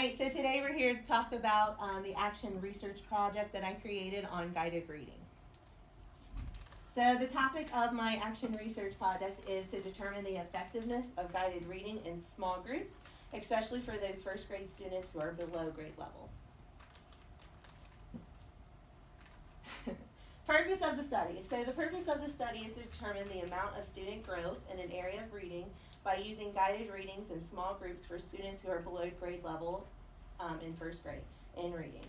right, so today we're here to talk about the action research project that I created on guided reading. So the topic of my action research project is to determine the effectiveness of guided reading in small groups, especially for those first grade students who are below grade level. Purpose of the study. So the purpose of the study is to determine the amount of student growth in an area of reading by using guided readings in small groups for students who are below grade level in first grade in reading.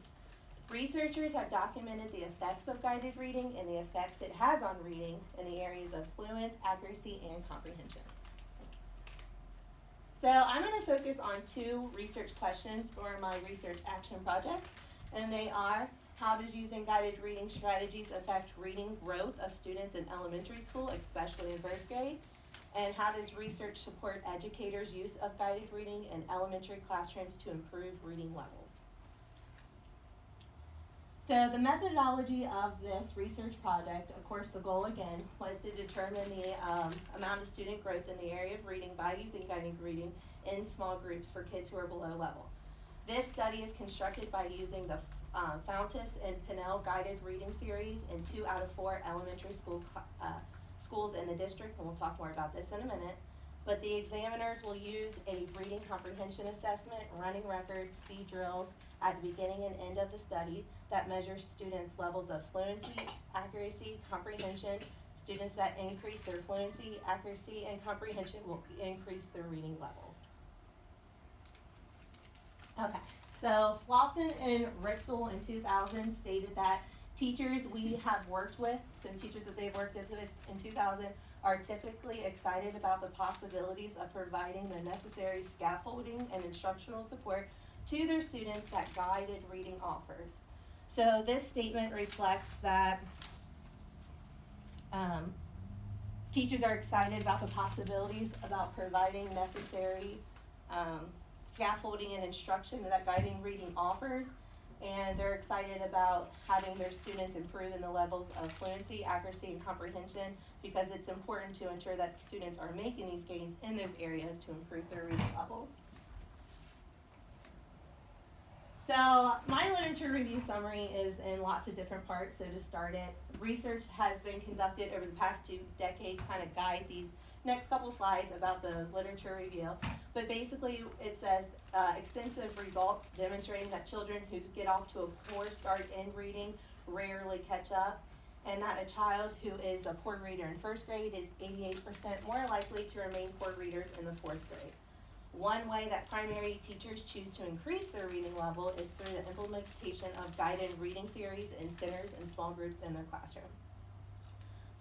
Researchers have documented the effects of guided reading and the effects it has on reading in the areas of fluence, accuracy, and comprehension. So I'm going to focus on two research questions for my research action project, and they are: how does using guided reading strategies affect reading growth of students in elementary school, especially in first grade? And how does research support educators' use of guided reading in elementary classrooms to improve reading levels? So the methodology of this research project, of course the goal again, was to determine the amount of student growth in the area of reading by using guided reading in small groups for kids who are below level. This study is constructed by using the Fountas and Pinnell guided reading series in 2 out of 4 elementary schools in the district, and we'll talk more about this in a minute. But the examiners will use a reading comprehension assessment, running records, speed drills at the beginning and end of the study that measures students' levels of fluency, accuracy, comprehension. Students that increase their fluency, accuracy, and comprehension will increase their reading levels. Okay, so Flosson and Ritzel in 2000 stated that teachers we have worked with, some teachers that they've worked with in 2000, are typically excited about the possibilities of providing the necessary scaffolding and instructional support to their students that guided reading offers. So this statement reflects that teachers are excited about the possibilities about providing necessary scaffolding and instruction that guiding reading offers, and they're excited about having their students improve in the levels of fluency, accuracy, and comprehension, because it's important to ensure that students are making these gains in those areas to improve their reading levels. So my literature review summary is in lots of different parts. So to start it, research has been conducted over the past 2 decades, kind of guide these next couple slides about the literature review. But basically it says extensive results demonstrating that children who get off to a poor start in reading rarely catch up, and that a child who is a poor reader in first grade is 88% more likely to remain poor readers in the 4th grade. One way that primary teachers choose to increase their reading level is through the implementation of guided reading series in centers and small groups in their classroom.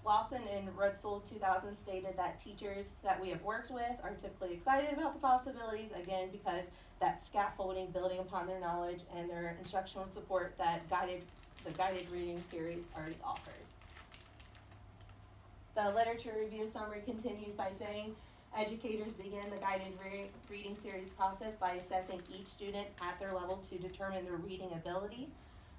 Lawson and Rutzel 2000 stated that teachers that we have worked with are typically excited about the possibilities, again, because that scaffolding building upon their knowledge and their instructional support that the guided reading series already offers. The literature review summary continues by saying, educators begin the guided reading series process by assessing each student at their level to determine their reading ability.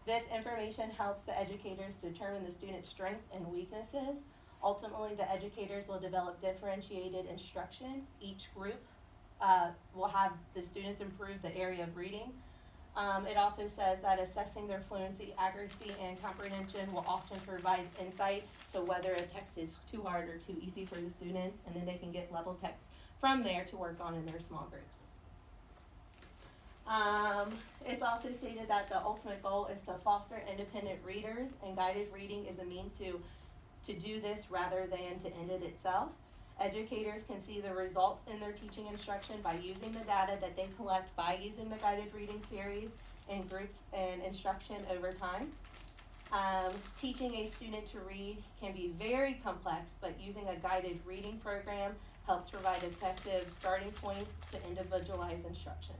This information helps the educators determine the student's strengths and weaknesses. Ultimately, the educators will develop differentiated instruction. Each group will have the students improve the area of reading. It also says that assessing their fluency, accuracy, and comprehension will often provide insight to whether a text is too hard or too easy for the students, and then they can get level text from there to work on in their small groups. It's also stated that the ultimate goal is to foster independent readers, and guided reading is a means to do this rather than to end it itself. Educators can see the results in their teaching instruction by using the data that they collect by using the guided reading series in groups and instruction over time. Teaching a student to read can be very complex, but using a guided reading program helps provide effective starting point to individualize instruction.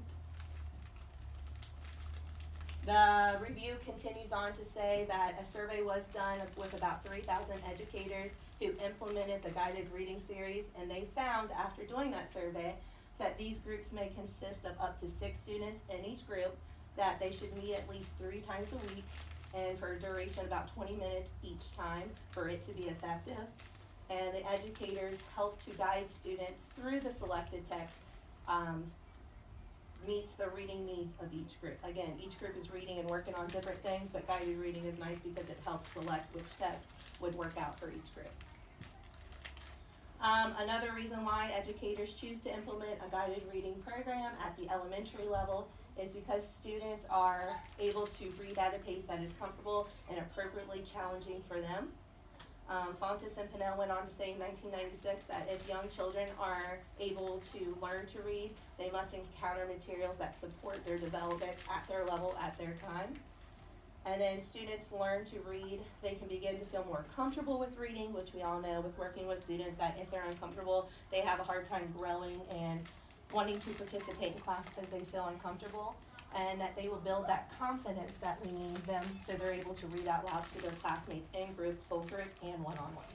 The review continues on to say that a survey was done with about 3,000 educators who implemented the guided reading series, and they found after doing that survey that these groups may consist of up to 6 students in each group, that they should meet at least 3 times a week, and for a duration of about 20 minutes each time for it to be effective. And the educators help to guide students through the selected text meets the reading needs of each group. Again, each group is reading and working on different things, but guided reading is nice because it helps select which text would work out for each group. Another reason why educators choose to implement a guided reading program at the elementary level is because students are able to read at a pace that is comfortable and appropriately challenging for them. Fontes and Pinnell went on to say in 1996 that if young children are able to learn to read, they must encounter materials that support their development at their level at their time. And then students learn to read, they can begin to feel more comfortable with reading, which we all know with working with students that if they're uncomfortable, they have a hard time growing and wanting to participate in class because they feel uncomfortable, and that they will build that confidence that we need them so they're able to read out loud to their classmates in group, whole group, and one-on-one.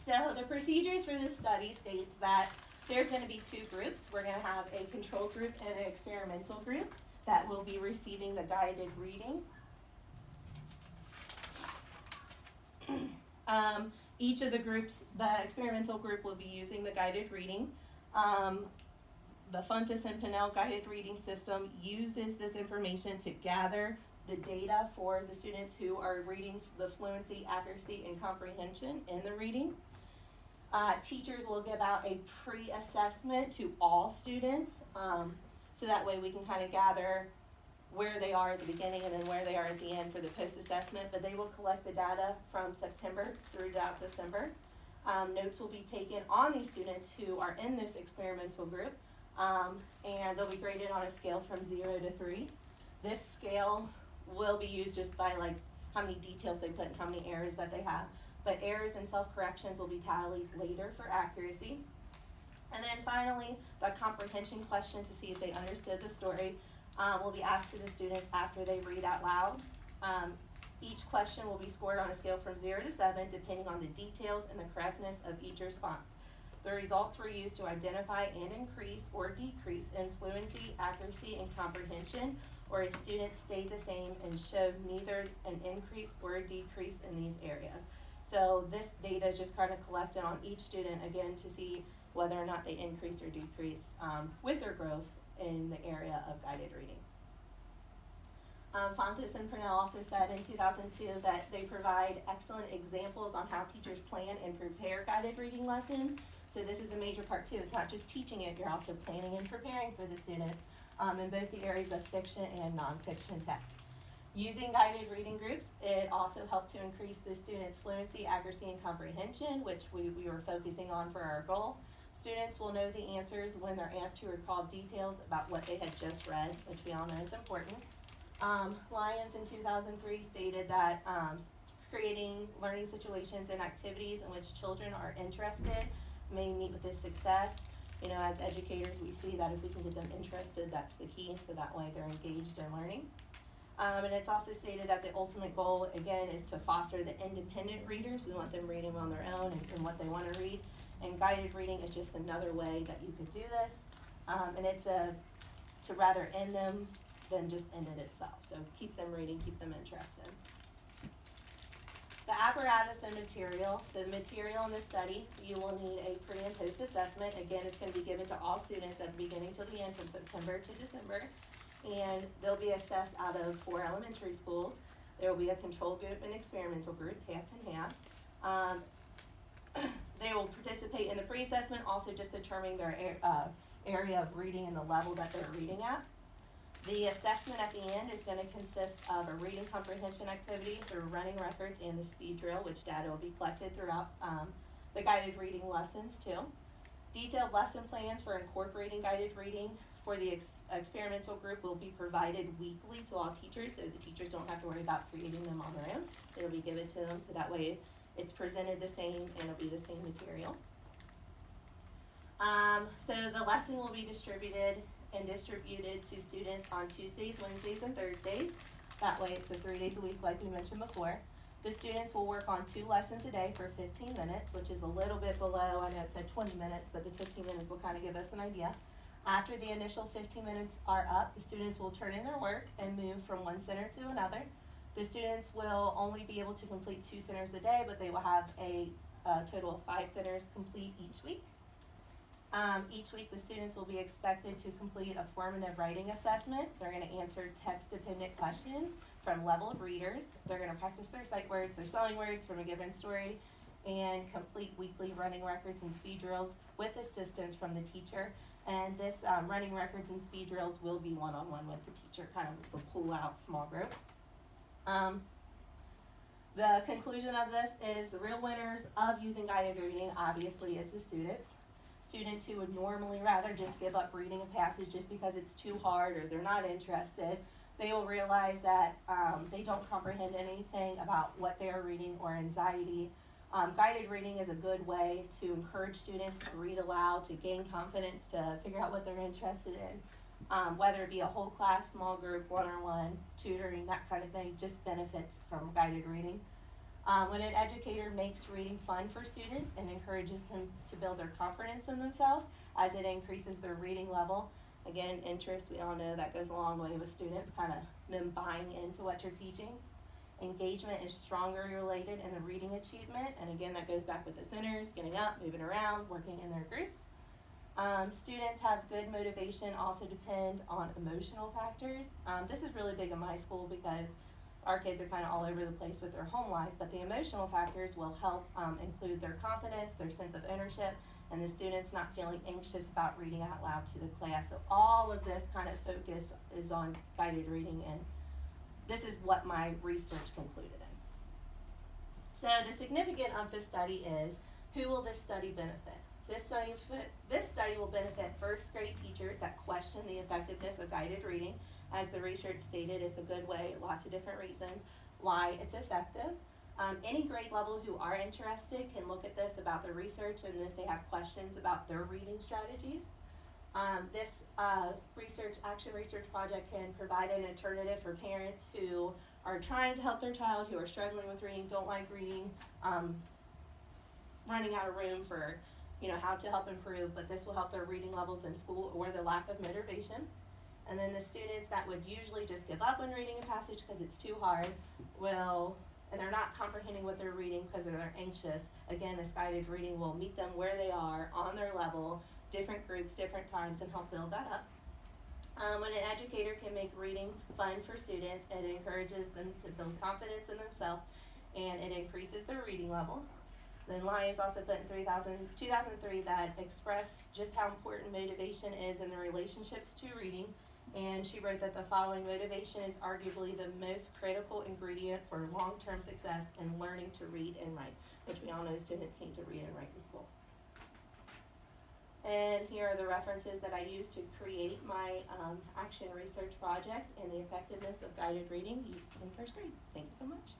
So the procedures for this study states that there's going to be two groups. We're going to have a control group and an experimental group that will be receiving the guided reading. Each of the groups, the experimental group will be using the guided reading. The Fontes and Pinnell guided reading system uses this information to gather the data for the students who are reading the fluency, accuracy, and comprehension in the reading. Teachers will give out a pre-assessment to all students, so that way we can kind of gather where they are at the beginning and then where they are at the end for the post-assessment, but they will collect the data from September through December. Notes will be taken on these students who are in this experimental group, and they'll be graded on a scale from 0 to 3. This scale will be used just by like how many details they put and how many errors that they have, but errors and self-corrections will be tallied later for accuracy. And then finally, the comprehension questions to see if they understood the story will be asked to the students after they read out loud. Each question will be scored on a scale from 0 to 7, depending on the details and the correctness of each response. The results were used to identify and increase or decrease in fluency, accuracy, and comprehension, or if students stayed the same and showed neither an increase or a decrease in these areas. So this data is just kind of collected on each student, again, to see whether or not they increased or decreased with their growth in the area of guided reading. Fontes and Pinnell also said in 2002 that they provide excellent examples on how teachers plan and prepare guided reading lessons. So this is a major part too. It's not just teaching it, you're also planning and preparing for the students in both the areas of fiction and nonfiction text. Using guided reading groups, it also helped to increase the students' fluency, accuracy, and comprehension, which we were focusing on for our goal. Students will know the answers when they're asked to recall details about what they had just read, which we all know is important. Lyons in 2003 stated that creating learning situations and activities in which children are interested may meet with this success. You know, as educators, we see that if we can get them interested, that's the key, so that way they're engaged in learning. And it's also stated that the ultimate goal, again, is to foster the independent readers. We want them reading on their own and what they want to read. And guided reading is just another way that you could do this. And it's to rather end them than just end it itself. So keep them reading, keep them interested. The apparatus and material. So the material in this study, you will need a pre and post assessment. Again, it's going to be given to all students at the beginning till the end from September to December. And they'll be assessed out of 4 elementary schools. There will be a control group and experimental group, half and half. They will participate in the pre-assessment, also just determining their area of reading and the level that they're reading at. The assessment at the end is going to consist of a reading comprehension activity through running records and the speed drill, which data will be collected throughout the guided reading lessons too. Detailed lesson plans for incorporating guided reading for the experimental group will be provided weekly to all teachers, so the teachers don't have to worry about creating them on their own. It'll be given to them, so that way it's presented the same and it'll be the same material. So the lesson will be distributed to students on Tuesdays, Wednesdays, and Thursdays. That way it's the 3 days a week like we mentioned before. The students will work on 2 lessons a day for 15 minutes, which is a little bit below, I know it said 20 minutes, but the 15 minutes will kind of give us an idea. After the initial 15 minutes are up, the students will turn in their work and move from one center to another. The students will only be able to complete 2 centers a day, but they will have a total of 5 centers complete each week. Each week the students will be expected to complete a formative writing assessment. They're going to answer text-dependent questions from level of readers. They're going to practice their sight words, their spelling words from a given story, and complete weekly running records and speed drills with assistance from the teacher. And this running records and speed drills will be one-on-one with the teacher, kind of the pull-out small group. The conclusion of this is the real winners of using guided reading obviously is the students. Students who would normally rather just give up reading a passage just because it's too hard or they're not interested, they will realize that they don't comprehend anything about what they are reading or anxiety. Guided reading is a good way to encourage students to read aloud, to gain confidence, to figure out what they're interested in. Whether it be a whole class, small group, one-on-one, tutoring, that kind of thing, just benefits from guided reading. When an educator makes reading fun for students and encourages them to build their confidence in themselves as it increases their reading level. Again, interest, we all know that goes a long way with students, kind of them buying into what you're teaching. Engagement is stronger related in the reading achievement, and again, that goes back with the centers, getting up, moving around, working in their groups. Students have good motivation also depend on emotional factors. This is really big in my school because our kids are kind of all over the place with their home life, but the emotional factors will help include their confidence, their sense of ownership, and the students not feeling anxious about reading out loud to the class. So all of this kind of focus is on guided reading, and this is what my research concluded in. So the significance of this study is, who will this study benefit? This study will benefit first grade teachers that question the effectiveness of guided reading. As the research stated, it's a good way, lots of different reasons why it's effective. Any grade level who are interested can look at this about their research and if they have questions about their reading strategies. This action research project can provide an alternative for parents who are trying to help their child, who are struggling with reading, don't like reading, running out of room for how to help improve, but this will help their reading levels in school or the lack of motivation. And then the students that would usually just give up when reading a passage because it's too hard and they're not comprehending what they're reading because they're anxious, again, this guided reading will meet them where they are on their level, different groups, different times, and help build that up. When an educator can make reading fun for students, it encourages them to build confidence in themselves and it increases their reading level. Then Lyons also put in 2003 that expressed just how important motivation is in the relationships to reading. And she wrote that the following motivation is arguably the most critical ingredient for long-term success in learning to read and write, which we all know students need to read and write in school. And here are the references that I used to create my action research project and the effectiveness of guided reading in first grade. Thank you so much.